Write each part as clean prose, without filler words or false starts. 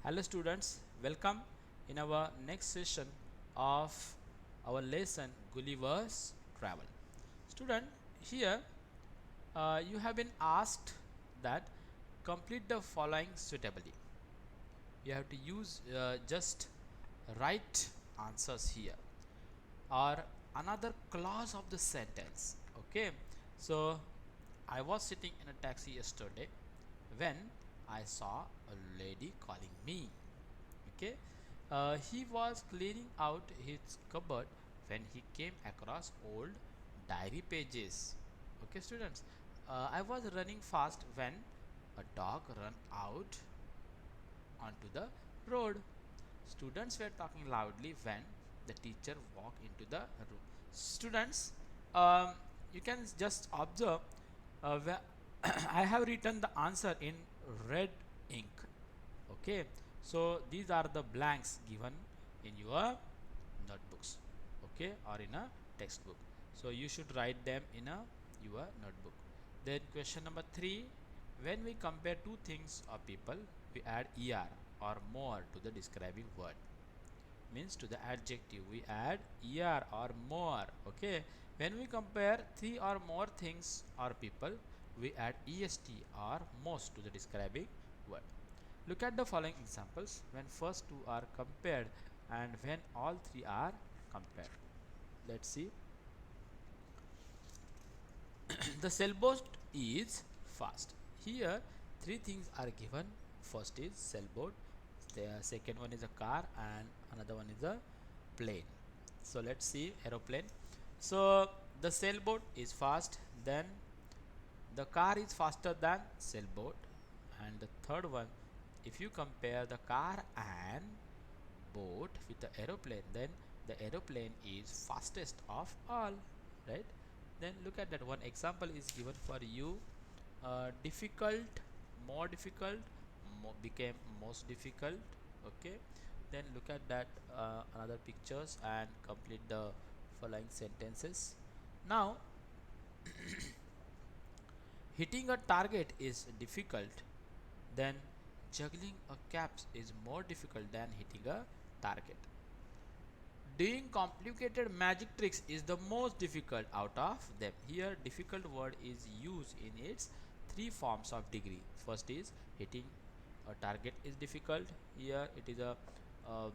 Hello students, welcome in our next session of our lesson Gulliver's Travel. Student, here you have been asked that complete the following suitably. You have to use just right answers here or another clause of the sentence. Okay, so I was sitting in a taxi yesterday when I saw a lady calling me. Okay, he was cleaning out his cupboard when he came across old diary pages. Okay, students, I was running fast when a dog ran out onto the road. Students were talking loudly when the teacher walked into the room. Students, you can just observe where I have written the answer in red ink. Okay, so these are the blanks given in your notebooks, okay, or in a textbook. So you should write them in your notebook. Then question number 3, when we compare two things or people, we add er or more to the describing word. Means to the adjective we add er or more. Okay, when we compare three or more things or people, we add est or most to the describing word. Look at the following examples when first two are compared and when all three are compared. Let's see. The sailboat is fast. Here three things are given. First is sailboat, the second one is a car, and another one is a plane. So let's see aeroplane. So the sailboat is fast, then the car is faster than sailboat, and the third one, if you compare the car and boat with the aeroplane, then the aeroplane is fastest of all, right? Then look at that, one example is given for you. Difficult, more difficult, became most difficult. Okay, then look at that, another pictures and complete the following sentences. Now hitting a target is difficult, then juggling a caps is more difficult than hitting a target. Doing complicated magic tricks is the most difficult out of them. Here difficult word is used in its three forms of degree. First is hitting a target is difficult. Here it is a um,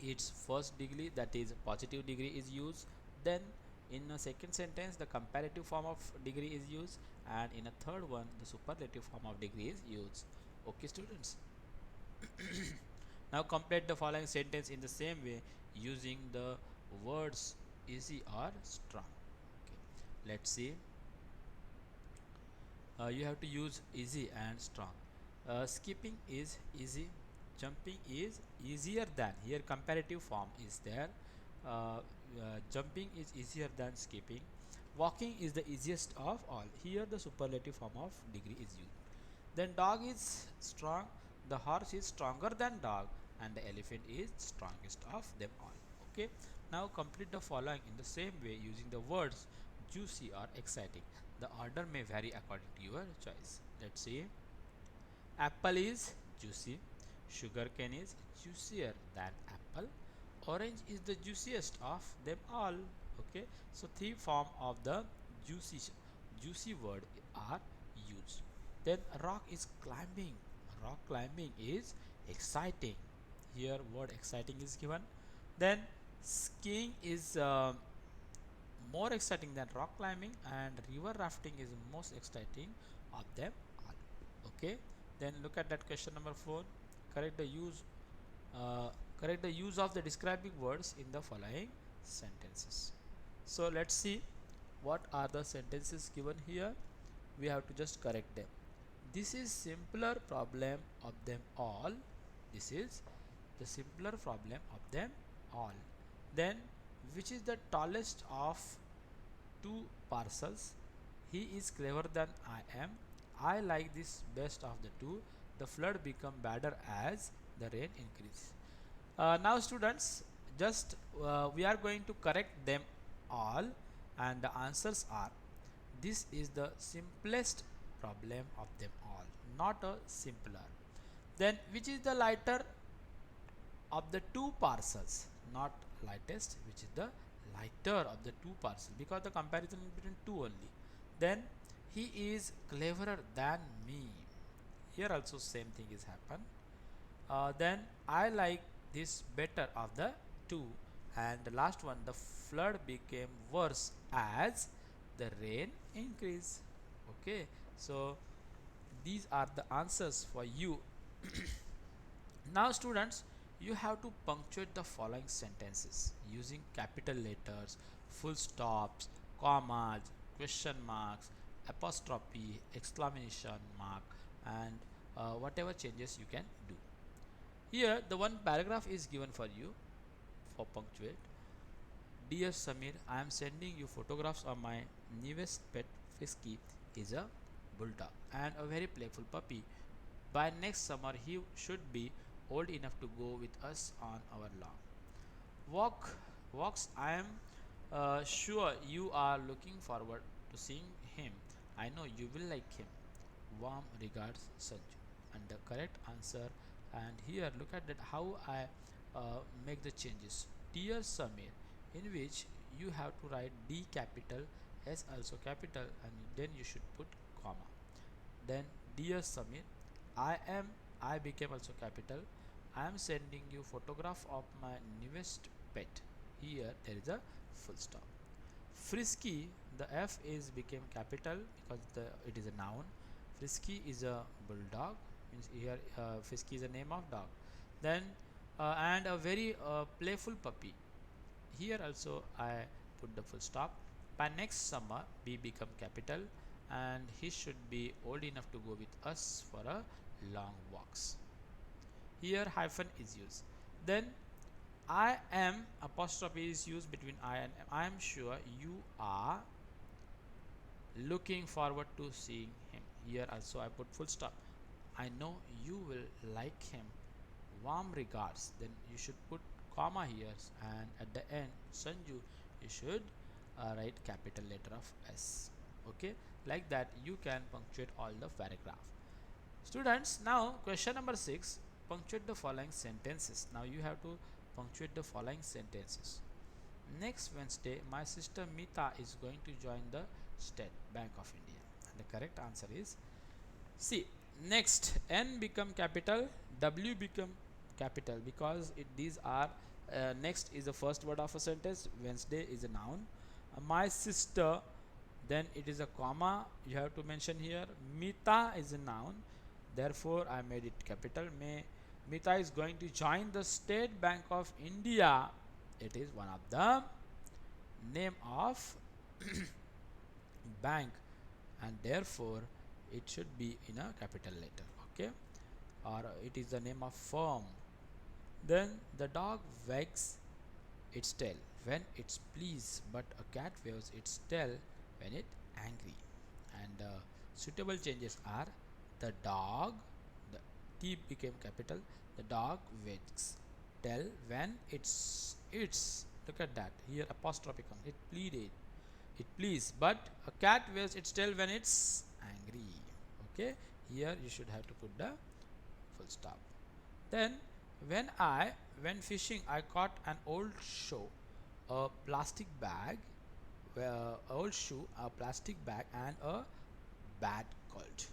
its first degree, that is positive degree is used. Then in a second sentence the comparative form of degree is used, and in a third one the superlative form of degree is used. Okay students, now complete the following sentence in the same way using the words easy or strong. Okay, let's see. You have to use easy and strong. Skipping is easy, jumping is easier than, here comparative form is there. Jumping is easier than skipping. Walking is the easiest of all, here the superlative form of degree is used. Then dog is strong, the horse is stronger than dog, and the elephant is strongest of them all. Okay, now complete the following in the same way using the words juicy or exciting. The order may vary according to your choice. Let's see. Apple is juicy, sugarcane is juicier than apple, orange is the juiciest of them all. Okay, so three form of the juicy word are used. Then rock is climbing, rock climbing is exciting, here word exciting is given. Then skiing is more exciting than rock climbing, and river rafting is most exciting of them all. Okay, then look at that question number 4. Correct the use uh, correct the use of the describing words in the following sentences. So let's see what are the sentences given here. We have to just correct them. This is simpler problem of them all. This is the simpler problem of them all. Then which is the tallest of two parcels? He is clever than I am. I like this best of the two. The flood become better as the rain increase. Now students, just we are going to correct them all, and the answers are, this is the simplest problem of them all, not a simpler. Then which is the lighter of the two parcels? Not lightest, which is the lighter of the two parcels, because the comparison is between two only. Then he is cleverer than me. Here also same thing is happen. Then I like this better of the two. And the last one, the flood became worse as the rain increased. Okay, so these are the answers for you. Now students, you have to punctuate the following sentences using capital letters, full stops, commas, question marks, apostrophe, exclamation mark, and whatever changes you can do. Here the one paragraph is given for you for punctuate. Dear Samir, I am sending you photographs of my newest pet. Frisky is a bulldog and a very playful puppy. By next summer, he should be old enough to go with us on our lawn. Walk, walks. I am sure you are looking forward to seeing him. I know you will like him. Warm regards, Sanju. And the correct answer. And here, look at that. How I make the changes. Dear Samir, in which you have to write D capital, S also capital, and then you should put comma. Then, dear Samir, I am I became also capital. I am sending you photograph of my newest pet. Here there is a full stop. Frisky, the F is became capital because it is a noun. Frisky is a bulldog. Means here Frisky is a name of dog. Then and a very playful puppy. Here also I put the full stop. By next summer, B become capital, and he should be old enough to go with us for a long walks. Here hyphen is used. Then I am apostrophe is used between I and am. I am sure you are looking forward to seeing him. Here also I put full stop. I know you will like him. Warm regards. Then you should put comma here, and at the end Sanju you should write capital letter of S. Okay, like that you can punctuate all the paragraph. Students, now question number 6, punctuate the following sentences. Now you have to punctuate the following sentences. Next Wednesday, my sister Mita is going to join the State Bank of India. And the correct answer is C. Next, N become capital, W become capital, because these are next is the first word of a sentence. Wednesday is a noun. My sister, then it is a comma. You have to mention here. Mita is a noun. Therefore, I made it capital. Mita is going to join the State Bank of India. It is one of the name of bank, and therefore it should be in a capital letter. Okay, or it is the name of firm. Then the dog wags its tail when it's pleased, but a cat waves its tail when it angry. And suitable changes are the dog, the T became capital. The dog wags tail when it's look at that. Here apostrophe comes. It pleaded. It please, but a cat waves its tail when it's angry. Okay, here you should have to put the full stop. Then when fishing, I caught an old shoe, a plastic bag, old shoe, a plastic bag, and a bad colt.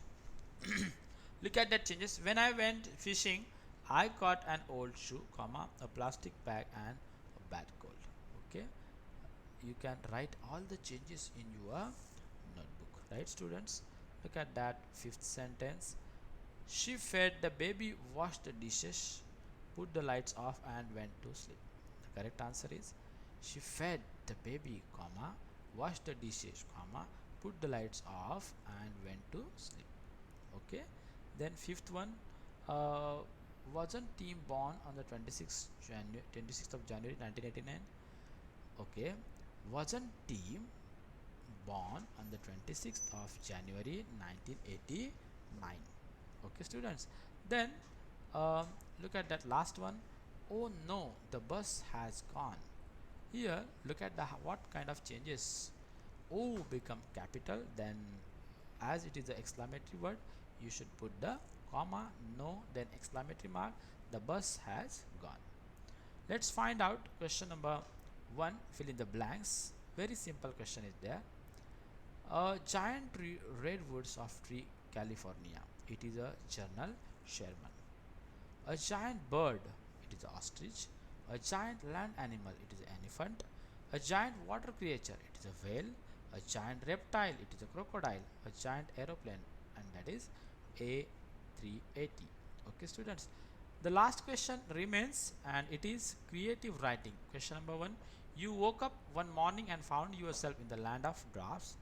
Look at that changes. When I went fishing, I caught an old shoe, comma, a plastic bag, and a bad colt. Okay, you can write all the changes in your notebook, right, students? Look at that fifth sentence. She fed the baby, washed the dishes, put the lights off, and went to sleep. The correct answer is she fed the baby, comma, washed the dishes, comma, put the lights off, and went to sleep. Okay. Then fifth one, uh, wasn't team born on the 26th of January 1989? Okay, wasn't team born on the 26th of January 1989? Okay, students. Then look at that last one. Oh no, the bus has gone. Here look at the what kind of changes. O become capital, then as it is the exclamatory word, you should put the comma, no, then exclamatory mark. The bus has gone. Let's find out question number 1. Fill in the blanks. Very simple question is there. A giant tree, redwoods of tree, California. It is a journal Sherman. A giant bird, it is a ostrich. A giant land animal, it is an elephant. A giant water creature, it is a whale. A giant reptile, it is a crocodile. A giant aeroplane, and that is A380. Okay, students. The last question remains, and it is creative writing. Question number 1. You woke up one morning and found yourself in the land of dwarfs.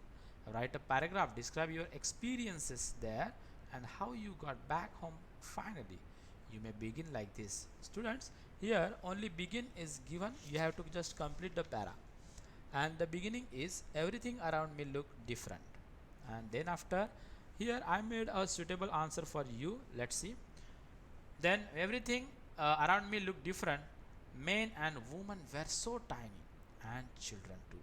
Write a paragraph, describe your experiences there and how you got back home finally. You may begin like this. Students, here only begin is given. You have to just complete the para. And the beginning is everything around me look different. And then after, here I made a suitable answer for you. Let's see. Then everything around me looked different. Men and women were so tiny, and children too.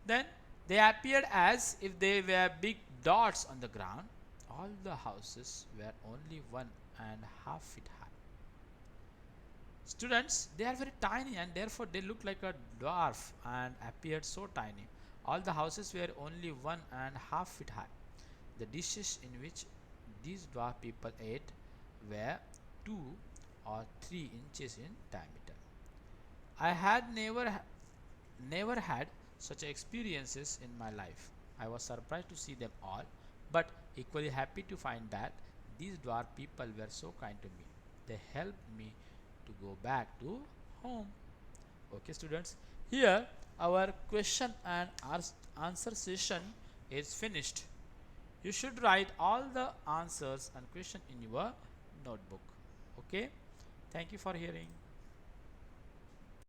Then they appeared as if they were big dots on the ground. All the houses were only 1.5 feet high. Students, they are very tiny and therefore they look like a dwarf and appeared so tiny. All the houses were only 1.5 feet high. The dishes in which these dwarf people ate were 2 or 3 inches in diameter. I had never had such experiences in my life. I was surprised to see them all, but equally happy to find that these dwarf people were so kind to me. They helped me to go back to home. Okay, students, here our question and answer session is finished. You should write all the answers and question in your notebook. Okay, thank you for hearing.